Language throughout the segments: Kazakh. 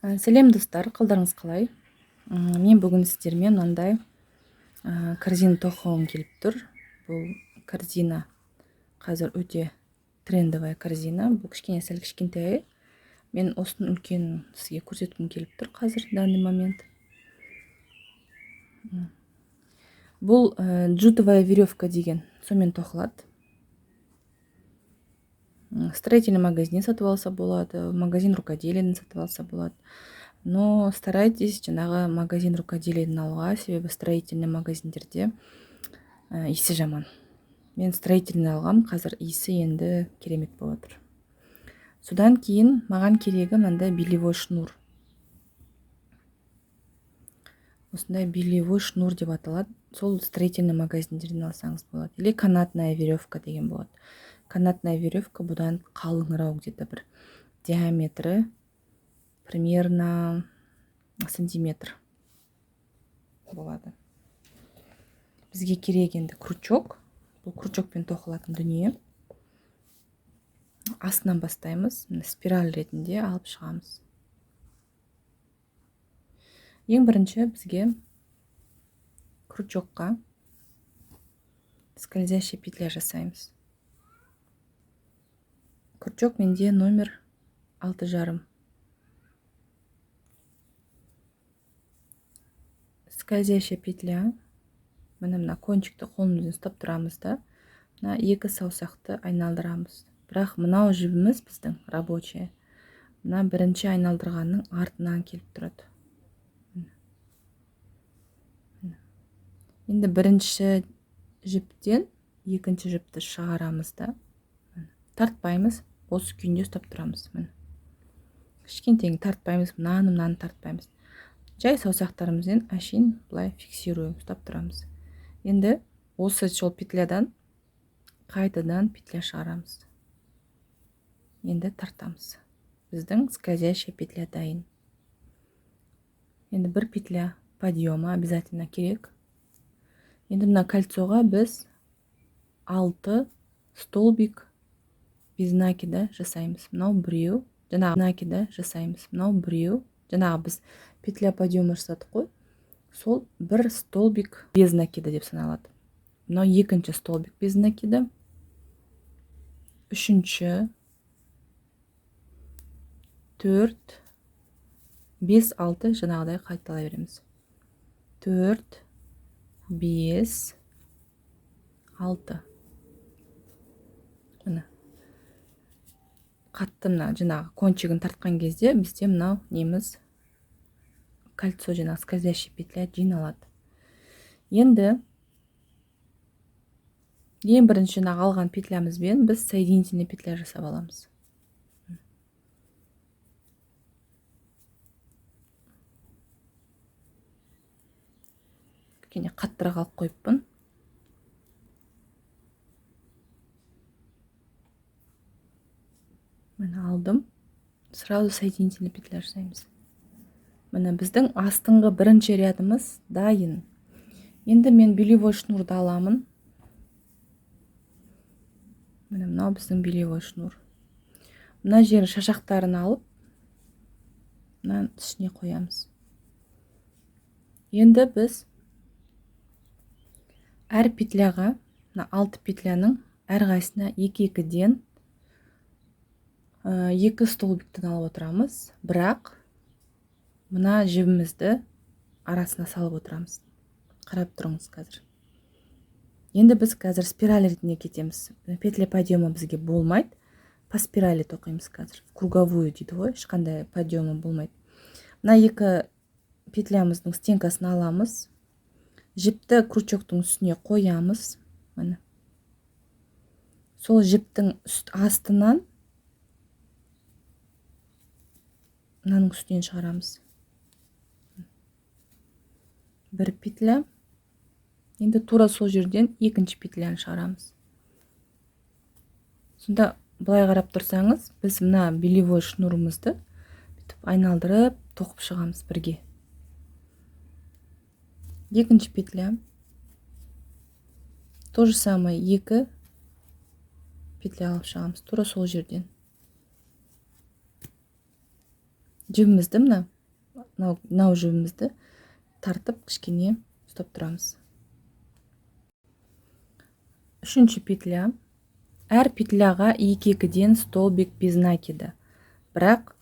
Сәлем достар, қалдарыңыз қалай? Мен бүгін сіздермен мынандай корзина тоқығым келіп тұр. Бұл корзина қазір өте трендовая корзина. Бұл сәл кішкентай. Мен осыны үлкен сізге көрсеткім келіп тұр қазір, данный момент. Бұл джутовая веревка деген сонымен тоқылады. Строительный магазин сатып алса болады, магазин рукоделиеден сатып алса болады. Но старайтесь жаңағы магазин рукоделиеден алуға, себебі строительный магазиндерде иісі жаман. Мен строительный алғам, қазір иісі енді керемет болып отыр. Содан кейін маған керегі мынандай белевой шнур. Осындай белевой шнур деп аталады. Сол строительный магазиндерден алсаңыз болады. Или канатная веревка деген болады. Канатная веревка бұдан қалыңырау, где-то бір диаметрі примерно сантиметр болады. Бізге керек енді крючок. Бұл крючокпен тоқылатын дүние. Астынан бастаймыз. Спираль ретінде алып шығамыз. Ең бірінші бізге крючокқа скользящий петля жасаймыз. Крючок менде номер 6,5. Скользящая петля. Мына кончикті қолымызбен ұстап тұрамыз да, мына екі саусақты айналдырамыз. Бірақ мынау жібіміз біздің рабочий. Мына бірінші айналдырғанның артынан келіп тұрады. Енді бірінші жіптен екінші жіпті шығарамыз да, тартпаймыз, осы күйінде ұстап тұрамыз. Кішкентеңі тартпаймыз, мынаны тартпаймыз. Жай саусақтарымызбен әшейін былай фиксируем, ұстап тұрамыз. Енді осы сол петлядан қайтадан петля шығарамыз. Енді тартамыз. Біздің скользящая петля дайын. Енді бір петля подъема обязательно керек. Енді мына кольцоға біз 6 столбик без накида жасаймыз. Мынау біреу, жаңағы накида жасаймыз. Мынау біреу, жаңағы біз петля подъема жасадық қой. Сол бір столбик без накида деп саналады. Мынау екінші столбик без накида. Үшінші, 4, 5, 6 жаңағыдай қайталай береміз. 4, 5, 6. Мына қатты мына жаңағы кончигін тартқан кезде бізде мынау неміз кольцо жаңағы скользящий петля жиналады. Енді ең бірінші жаңағы алған петлямызбен біз соединительный петля жасап аламыз. Кене қаттырақ алып қойыппын. Мына алдым. Сразу соединительный петля жасаймыз. Мына біздің астыңғы бірінші рядымыз дайын. Енді мен белевой шнурды аламын. Мынау біздің белевой шнур. Мына жер шашақтарын алып, мына ішіне қоямыз. Енді біз әр петляға, 6 петляның әрқайсына 2-2-ден 2 столбиктен алып отырамыз, бірақ мына жібімізді арасына салып отырамыз. Қарап тұрыңыз қазір. Енді біз қазір спираль ретінде кетеміз. Петля подъема бізге болмайды. По спирали тоқимыз қазір. Круговую дейді ғой, ешқандай подъема болмайды. Мына 2 петлямыздың стенкасын аламыз. Жіпті крючоктың үстіне қоямыз. Міне. Сол жіптің астынан мынаның үстінен шығарамыз. Бір петля. Енді тура сол жерден екінші петляны шығарамыз. Сонда былай қарап тұрсаңыз, біз мына белевой шнурымызды айналдырып тоқып шығамыз бірге. Екінші петля. То же самое 2 петля алып шығамыз. Тура сол жерден. Жібімізді мына мынау жібімізді тартып кішкене ұстап тұрамыз. Үшінші петля. Әр петляға екі-екіден столбик без накида. Бірақ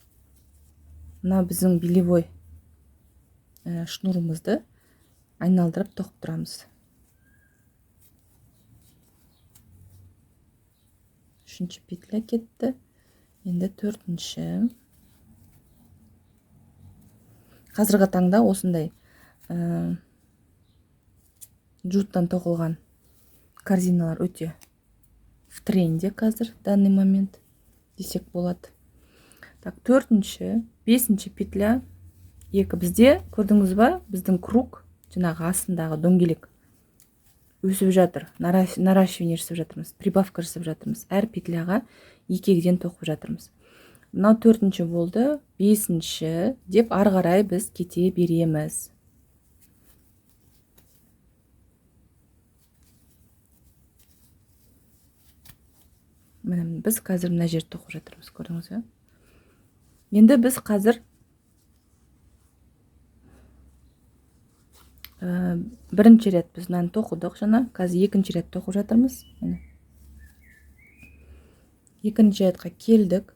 мына біздің белевой шнурымызды айналдырып тоқып тұрамыз. Үшінші петля кетті. Енді төртінші. Қазіргі таңда осындай джуттан тоқылған корзиналар өте в тренде қазір, данный момент десек болады. Так, төртінші, бесінші петля. Екі бізде, көрдіңіз ба, біздің круг, жаңағы астындағы дөңгелек өсіп жатыр. Наращивание жасап жатырмыз, прибавка жасап жатырмыз. Әр петляға екі-екіден тоқып жатырмыз. Мынау төртінші болды, бесінші деп ары қарай біз кете береміз. Міне біз қазір мына жерді тоқып жатырмыз, көрдіңіз бе? Енді біз қазір бірінші рет біз мынаны тоқыдық жаңа, қазір екінші рет тоқып жатырмыз. Екінші ретқа келдік.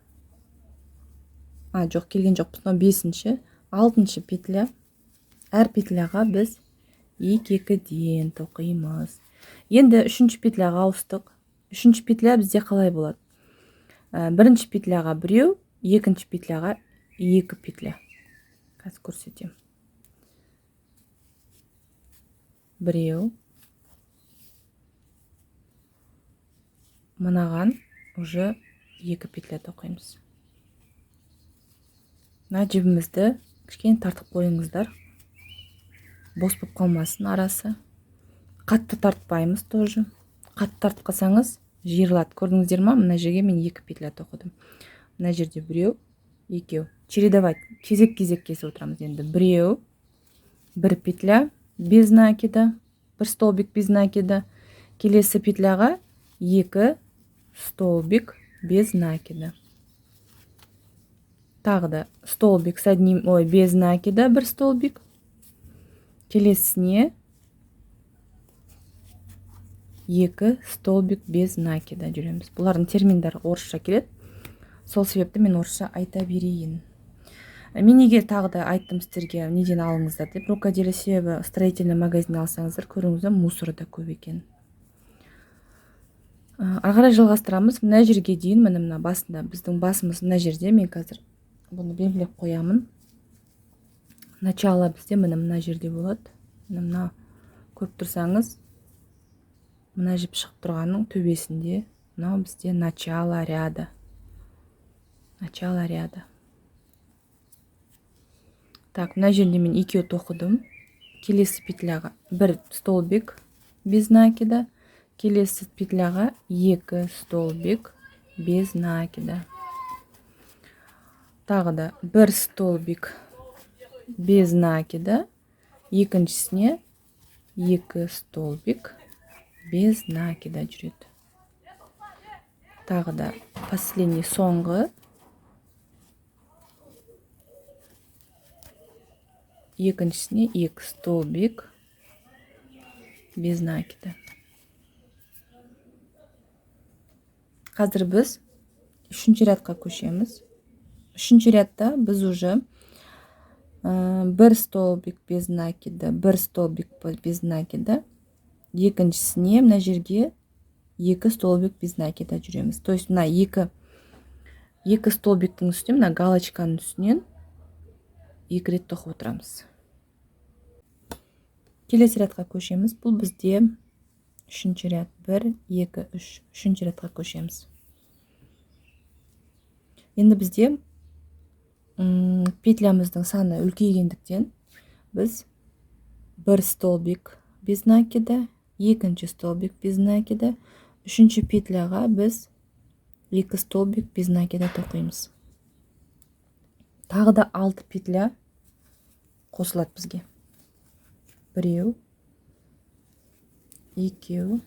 Жоқ, келген жоқпыз. Мынау бесінші, алтыншы петля. Әр петляға біз екі-екіден тоқимыз. Енді үшінші петляға ауыстық. Үшінші петля бізде қалай болады? Бірінші петляға біреу, екінші петляға екі петля. Қазір көрсетем. Біреу. Мынаған уже екі петля тоқимыз. Мына жібімізді кішкене тартып қойыңыздар. Бос болып қалмасын арасы. Қатты тартпаймыз тоже. Қатты тартып қалсаңыз жиырылады. Көрдіңіздер ма? Мына жерге мен екі петля тоқыдым. Мына жерде біреу, екеу. Чередовать, кезек-кезек кесіп отырамыз. Енді біреу, бір петля без накида, бір столбик без накида. Келесі петляға екі столбик без накида. Тағы да столбик с одним, без накида, бір столбик. Келесіне екі столбик без накида жүреміз. Бұлардың терминдері орысша келеді. Сол себепті мен орысша айта берейін. Мен егер тағы да айттым сіздерге неден алыңыздар деп, рукоделие себебі строительный магазин алсаңыздар, көріңіздер, мусоры да көп екен. Ары қарай жалғастырамыз. Мына жерге дейін, мына басында біздің басымыз мына жерде. Мен қазір бұны белгілеп қоямын. Начало бізде мына жерде болады. Мына көріп тұрсаңыз, мына жіп шығып тұрғанның төбесінде, мынау бізде начало ряда. Начало ряда. Так, мына жерде мен екеу тоқыдым. Келесі петляға бір столбик без накида. Келесі петляға екі столбик без накида. Тағы да бір столбик без накида. Екіншісіне екі столбик без накида жүреді. Тағы да последний, соңғы екіншісіне екі столбик без накида. Қазір біз үшінші рядқа көшеміз. Үшінші рядта біз уже бір столбик без накида, бір столбик без накида. Екіншісіне мына жерге екі столбик без накида жүреміз. То есть мына екі столбиктің үстіне, мына галочканың үстінен екі рет тоқып отырамыз. Келесі рядқа көшеміз. Бұл бізде үшінші ряд. 1, 2, 3. Үшінші рядқа көшеміз. Енді бізде петлямыздың саны үлкейгендіктен біз бір столбик без накида, екінші столбик без накида, үшінші петляға біз екі столбик без накида тоқимыз. Тағы да 6 петля қосылады бізге. Біреу, екеу.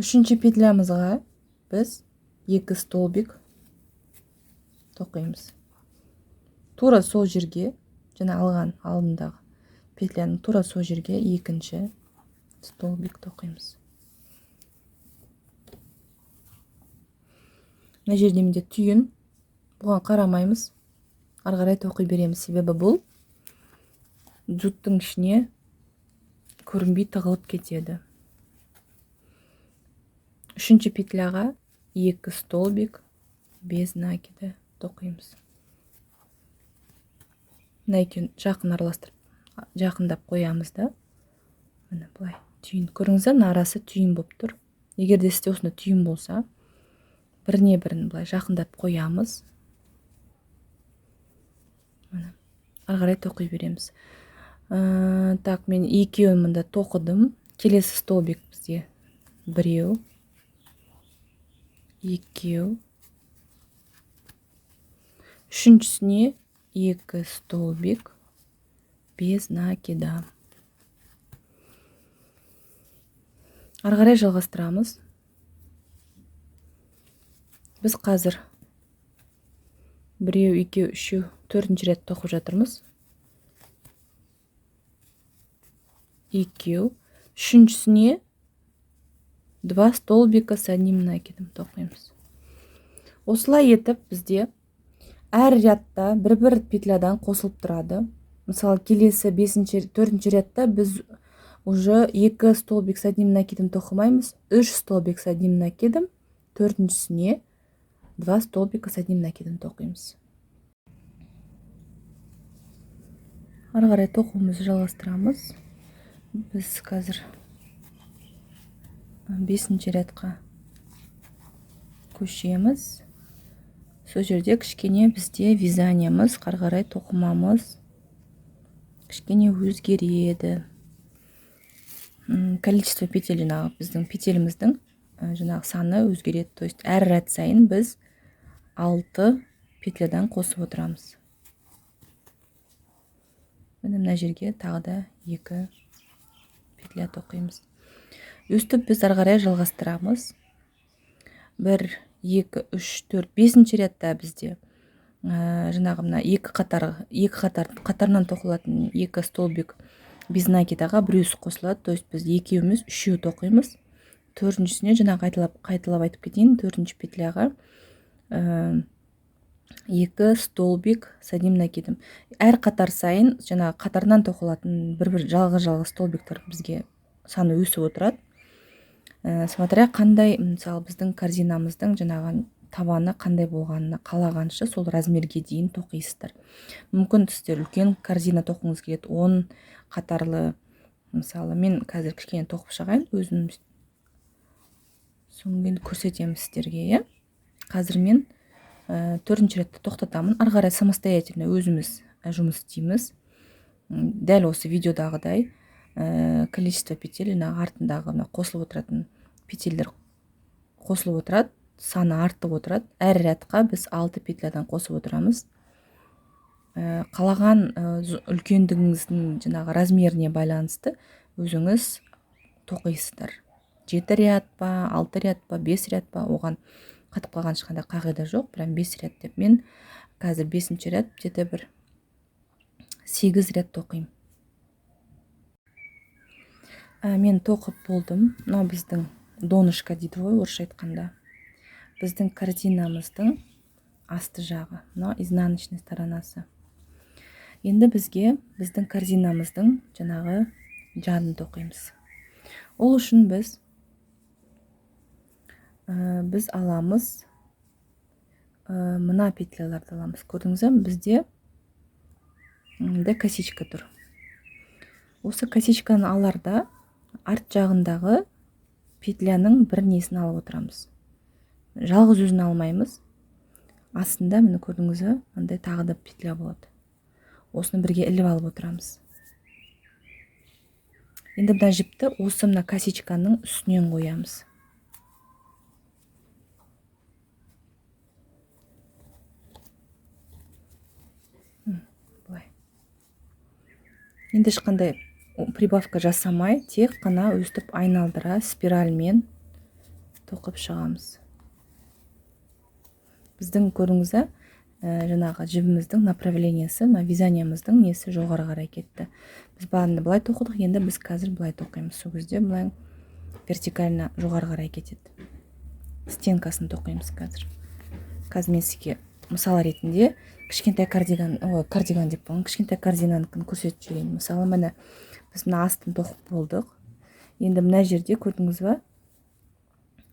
Үшінші петлямызға біз екі столбик тоқимыз. тура сол жерге, жаңа алған алдындағы петляның тура сол жерге екінші столбик тоқимыз. Мына жерде менде түйін, бұған қарамаймыз, ары қарай тоқи береміз, себебі бұл джуттың ішіне көрінбей тығылып кетеді. Үшінші петляға 2 столбик без накида тоқимыз. Мына екеуін жақын араластырып, жақындап қоямыз да. Міне былай түйін. Көріңіздер, мына арасы түйін болып тұр. Егер де сізде осында түйін болса, біріне бірін былай жақындап қоямыз. Міне, ары қарай тоқи береміз. Так, мен екеуін мында тоқыдым. Келесі столбик бізде 1, 2. Үшіншісіне 2 столбик без накида. Ары қарай жалғастырамыз. Біз қазір 1, 2, 3, 4-ші рет тоқып жатырмыз. 2. Үшіншісіне 2 столбика с одним накидом тоқимыз. Осылай етіп бізде әр рядта бір петлядан қосылып тұрады. Мысалы, келесі 4-ші рядта біз уже 2 столбик с одним накидом тоқымаймыз, 3 столбик с одним накидом, 4-шісіне 2 столбика с одним накидом тоқимыз. Ары қарай тоқуымызды жалғастырамыз. Біз қазір 5-ші рядқа көшеміз. Сол жерде кішкене бізде вязаниямыз, ары қарай тоқымамыз кішкене өзгереді. Количество петель, жаңағы біздің петеліміздің жаңағы саны өзгереді. То есть әр ряд сайын біз 6 петлядан қосып отырамыз. Мына жерге тағы да 2 петля тоқимыз. Өстіп біз ары қарай жалғастырамыз. 1, 2, 3, 4, 5-ші рядта бізде жаңағы мына қатарынан тоқылатын 2 столбик без накидаға біреусі қосылады. То есть біз екеуміз 3 тоқимыз. 4-шісіне жаңағы қайталап айтып кетейін, 4-ші петляға 2 столбик с одним накидом. Әр қатар сайын жаңағы қатарынан тоқылатын бір жалғыз столбиктер бізге саны өсіп отырады. Смотря қандай, мысалы, біздің корзинамыздың жаңағы табаны қандай болғанына қалағанша сол размерге дейін тоқисыздар. Мүмкін сіздер үлкен корзина тоқыңыз келеді, 10 қатарлы. Мысалы, мен қазір кішкене тоқып шығайын, өзім соңын көрсетемін сіздерге. Қазір мен 4-ші ретті тоқтатамын. Ары қарай самостоятельно өзіміз жұмыс істейміз. Дәл осы видеодағыдай количество петель, артындағы қосылып отыратын петельдер қосылып отырады, саны артып отырады. Әр рядқа біз 6 петлядан қосып отырамыз. Қалаған үлкендігіңіздің жаңағы размеріне байланысты өзіңіз тоқисыздар. 7 ряд па, 6 ряд па, 5 ряд па, оған қатып қалған ешқандай қағида жоқ. Прям 5 ряд деп. Мен қазір 5-ші ряд, где-то бір 8 ряд тоқимын. Мен тоқып болдым. Мына біздің донышко дейді ғой, орысша айтқанда. Біздің корзинамыздың асты жағы, мына изнаночный сторонасы. Енді бізге біздің корзинамыздың жаңағы жанын тоқимыз. Ол үшін біз аламыз, мына петляларды аламыз. Көрдіңіздер, бізде косичка тұр. Осы косичканы аларда арт жағындағы петляның бір несін алып отырамыз. Жалғыз өзін алмаймыз. Астында, мені көрдіңіздер, мындай тағы да петля болады. Осыны бірге іліп алып отырамыз. Енді мына жіпті осы мына косичканың үстінен қоямыз. Енді ешқандай прибавка жасамай, тек қана өстіп айналдыра спиральмен тоқып шығамыз. Біздің көріңізі жаңағы жібіміздің направлениесі, вязаниямыздың несі жоғары қарай кетті. Біз бағында былай тоқыдық, енді біз қазір былай тоқимыз. Сол кезде былай вертикально жоғары қарай кетеді. Стенкасын тоқимыз қазір. Қазір мен сізге мысал ретінде кішкентай кардиган деп болған, кішкентай кардиганын көрсетіп жіберейін. Мысалы, міне біз мына астын тоқып болдық. Енді мына жерде көрдіңіз ба?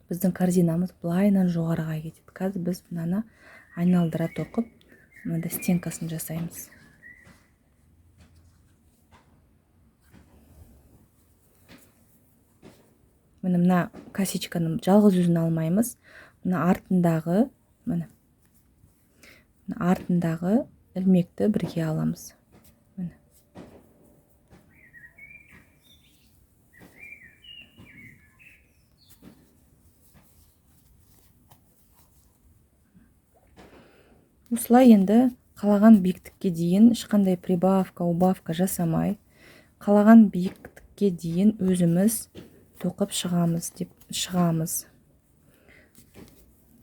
Біздің кардинамыз былайынан жоғарыға кетеді. Қазір біз мынаны айналдыра тоқып, мында стенкасын жасаймыз. Мына косичканың жалғыз өзін алмаймыз. Мына артындағы ілмекті бірге аламыз. Осылай енді қалаған биіктікке дейін ешқандай прибавка, убавка жасамай, қалаған биіктікке дейін өзіміз тоқып шығамыз.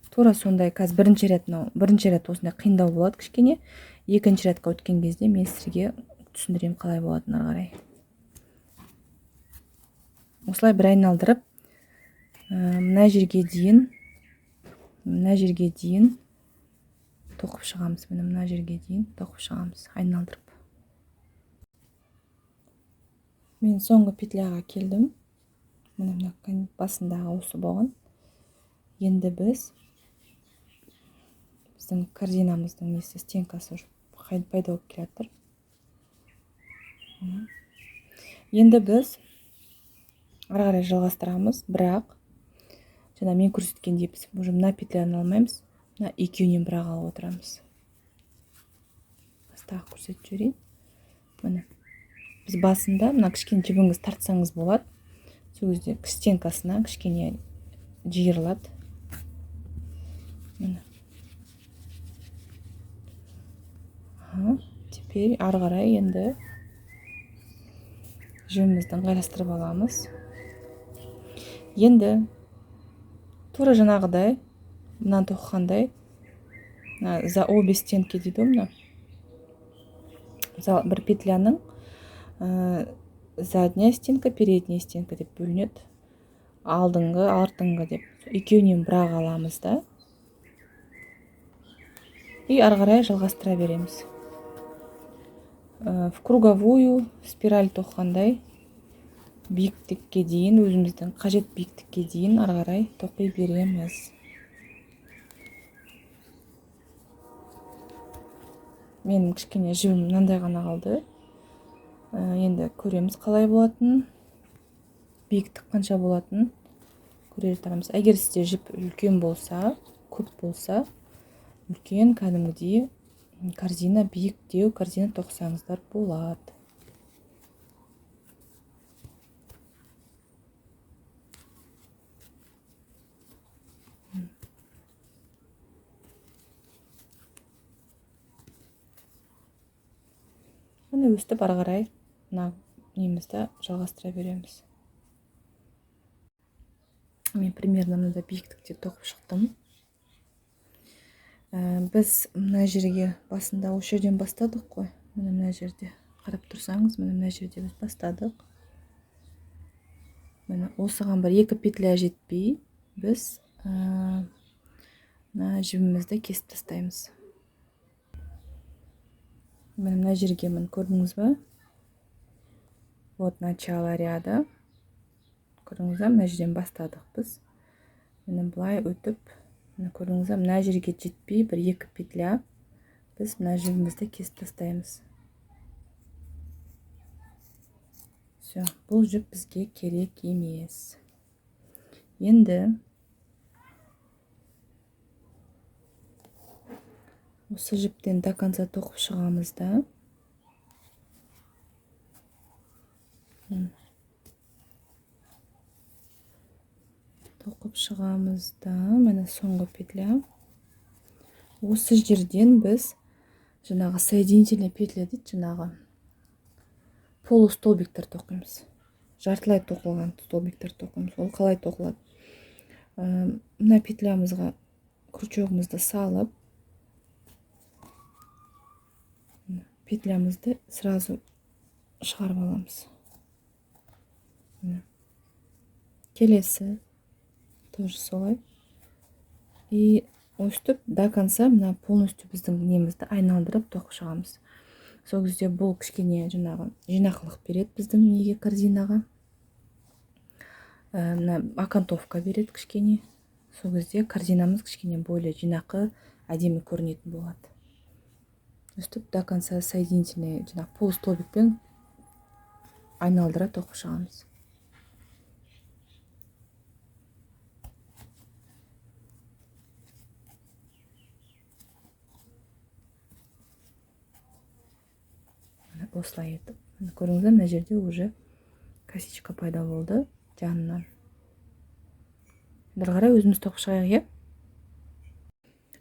Тура сондай, қазір бірінші рет осындай қиындау болады кішкене, екінші ретқа өткен кезде мен сізге түсіндірем қалай болатын ары қарай. Осылай бір айналдырып, мына жерге дейін тоқып шығамыз. Мына жерге дейін тоқып шығамыз, айналдырып. Мен соңғы петляға келдім. Мына басындағы осы болған. Енді біздің корзинамыздың несі, стенкасы пайда болып келе жатыр. Енді біз ары қарай жалғастырамыз, бірақ жаңа мен көрсеткендей біз уже мына петляны алмаймыз. Мына екеуінен бірақ алып отырамыз. Бастағы көрсетіп жіберейін. Міне біз басында мына кішкене жібіңіз тартсаңыз болады. Сол кезде стенкасына кішкене жиырылады. Міне. Теперь ары қарай енді жібімізді ыңғайластырып аламыз. Енді тура жаңағыдай, мынаны тоқығандай, за обе стенки дейді мына. Мысалы, бір петляның задняя стенка, передняя стенка деп бөлінеді. Алдыңғы, артыңғы деп. Екеуінен бірақ аламыз да. И ары қарай жалғастыра береміз. В круговую спираль тоқығандай биіктікке дейін, өзіміздің қажет биіктікке дейін ары қарай тоқи береміз. Менің кішкене жібім мынандай ғана қалды. Енді көреміз қалай болатын, биіктік қанша болатын көре жатармыз. Егер сізде жіп үлкен болса, көп болса, үлкен кәдімгідей корзина, биіктеу корзина тоқсаңыздар болады. Міне өстіп ары қарай мына немізді жалғастыра береміз. Мен примерно мында биіктікте тоқып шықтым. Біз мына жерге басында осы жерден бастадық қой. Мына жерде қарап тұрсаңыз, мына жерде біз бастадық. Міне осыған бір екі петля жетпей, біз мына жібімізді кесіп тастаймыз. Мына жерге көрдіңіз ба? Вот начало ряда. Көрдіңіз ба? Мына жерден бастадық біз. Міне былай өтіп, көрдіңіз ба? Мына жерге жетпей, бір екі петля біз мына жібімізді кесіп тастаймыз. Все, бұл жіп бізге керек емес. Енді осы жіптен до конца тоқып шығамыз да. Тоқып шығамыз да, міне соңғы петля. Осы жерден біз жаңағы соединительный петля дейді, жаңағы полустолбиктер тоқимыз. Жартылай тоқылған столбиктер тоқимыз. Ол қалай тоқылады? Мына петлямызға крючогымызды салып, петлямызды сразу шығарып аламыз. Келесі тоже солай. И өстіп до конца мына полностью біздің немізді айналдырып тоқып шығамыз. Сол кезде бұл кішкене жаңағы жинақылық береді біздің неге, корзинаға. Мына окантовка береді кішкене. Сол кезде корзинамыз кішкене более жинақы, әдемі көрінетін болады. Өстіп до конца соединительный жаңағы полустолбикпен айналдыра тоқып шығамыз. Осылай етіп. Көріңіздер, мына жерде уже косичка пайда болды жанынан. Бір қарай өзіміз тоқып шығайық,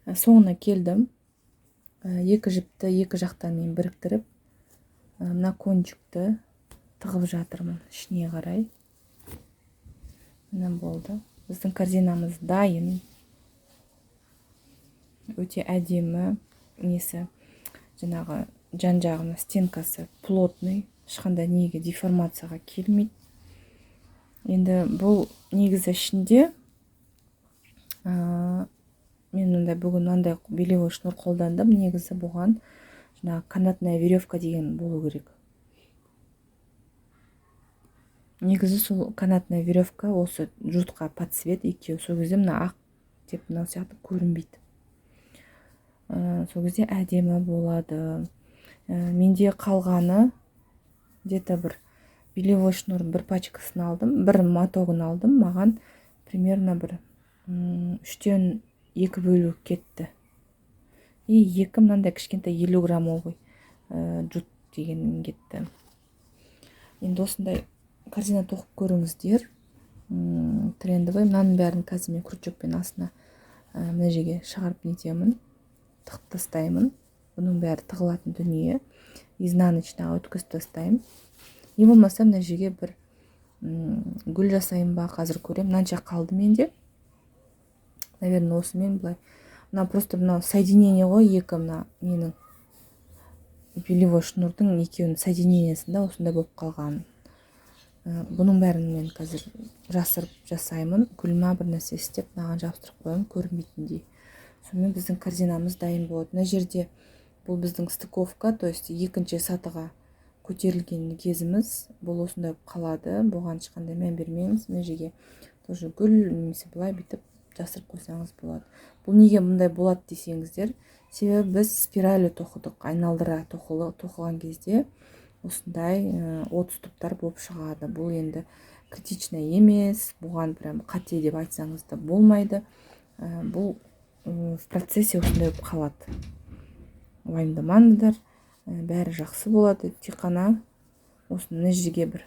е? Соңына келдім. Екі жіпті екі жақтан мен біріктіріп, мына кончикті тығып жатырмын ішіне қарай. Мына болды. Біздің корзинамыз дайын. Өте әдемі несі, жаңағы жан-жағына стенкасы плотный, ешқандай неге деформацияға келмейді. Енді бұл негізі ішінде мен мындай бүгін мынандай белевой шнур қолдандым. Негізі бұған жаңағы канатная веревка деген болу керек. Негізі сол канатная веревка осы жұртқа под цвет екеу. Сол кезде мына ақ деп мынау сияқты көрінбейді. Сол кезде әдемі болады. Менде қалғаны где-то бір белевой шнур бір пачкасын алдым, бір мотогын алдым. Маған примерно бір 3-тен 2 бөлу кетті. И 2 мынандай кішкентай 50 граммовый жут деген кетті. Енді осындай корзина тоқып көріңіздер. Трендовый. Мынаның бәрін қазір мен крючокпен астына мына жерге шығарып нетемін, тығып тастаймын. Бұның бәрі тығылатын дүние. Изнаночныйға өткізіп тастаймын. Не болмаса мына жерге бір гүл жасайын ба, қазір көрем. Мынанша қалды менде. Наверное, осымен былай. Мына просто мына соединение ғой, екі мына менің белевой шнурдың екеуінің соединениесінде осындай болып қалған. Бұның бәрін мен қазір жасырып жасаймын. Гүлма бір нәрсе істеп, маған жабыстырып қоямын, көрінбейтіндей. Сонымен біздің корзинамыз дайын болады. Мына жерде бұл біздің стыковка, то есть екінші сатыға көтерілген кезіміз. Бұл осындай қалады. Бұған ешқандай мән бермейміз. Мына жерге тоже гүл немесе былай бүйтіп жасырып қойсаңыз болады. Бұл неге мұндай болады десеңіздер, себебі біз спиралі тоқыдық. Айналдыра тоқыған кезде осындай отступтар болып шығады. Бұл енді критичный емес, бұған прям қате деп айтсаңыз да болмайды. Бұл в процессе осындай болып қалады. Уайымдамаңыздар, бәрі жақсы болады. Тек қана осыны мына жерге бір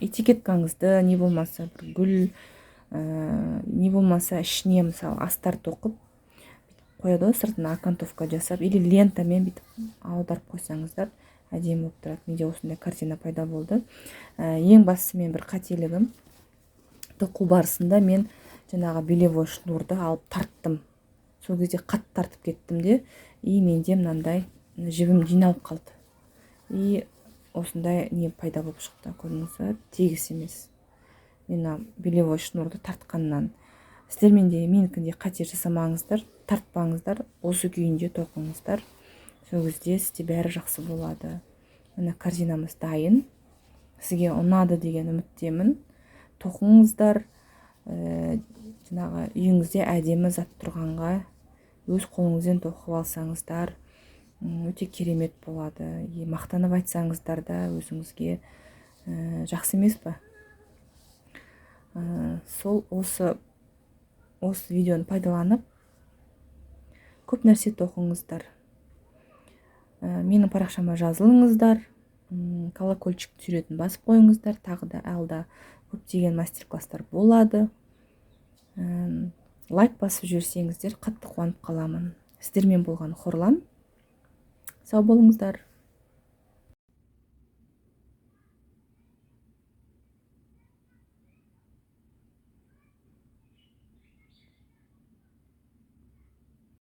этикеткаңызды, не болмаса бір гүл, не болмаса ішіне мысалы астар тоқып қояды ғой, сыртына окантовка жасап, или лентамен бүйтіп аударып қойсаңыздар әдемі болып тұрады. Менде осындай картина пайда болды. Ең бастысы мен бір қателігім, тоқу барысында мен жаңағы белевой шнурды алып тарттым. Сол кезде қатты тартып кеттім де, и менде мынандай жібім жиналып қалды. И осындай не пайда болып шықты. Көрдіңіздер, тегіс емес. Мен белевой шнурды тартқаннан. Сіздер менікінде қате жасамаңыздар, тартпаңыздар, осы күйінде тоқыңыздар. Сол кезде сізде бәрі жақсы болады. Мына корзинамыз дайын. Сізге ұнады деген үміттемін. Тоқыңыздар, жаңағы үйіңізде әдемі зат тұрғанға өз қолыңызбен тоқып алсаңыздар, өте керемет болады. Мақтанып айтсаңыздар да өзіңізге жақсы емес па? Сол осы видеоны пайдаланып көп нәрсе тоқыңыздар. Менің парақшама жазылыңыздар, колокольчикті жүретін басып қойыңыздар. Тағы да алда көптеген мастер-класстар болады. Лайк басып жүрсеңіздер қатты қуанып қаламын. Сіздермен болған Хорлан. Сау болыңыздар.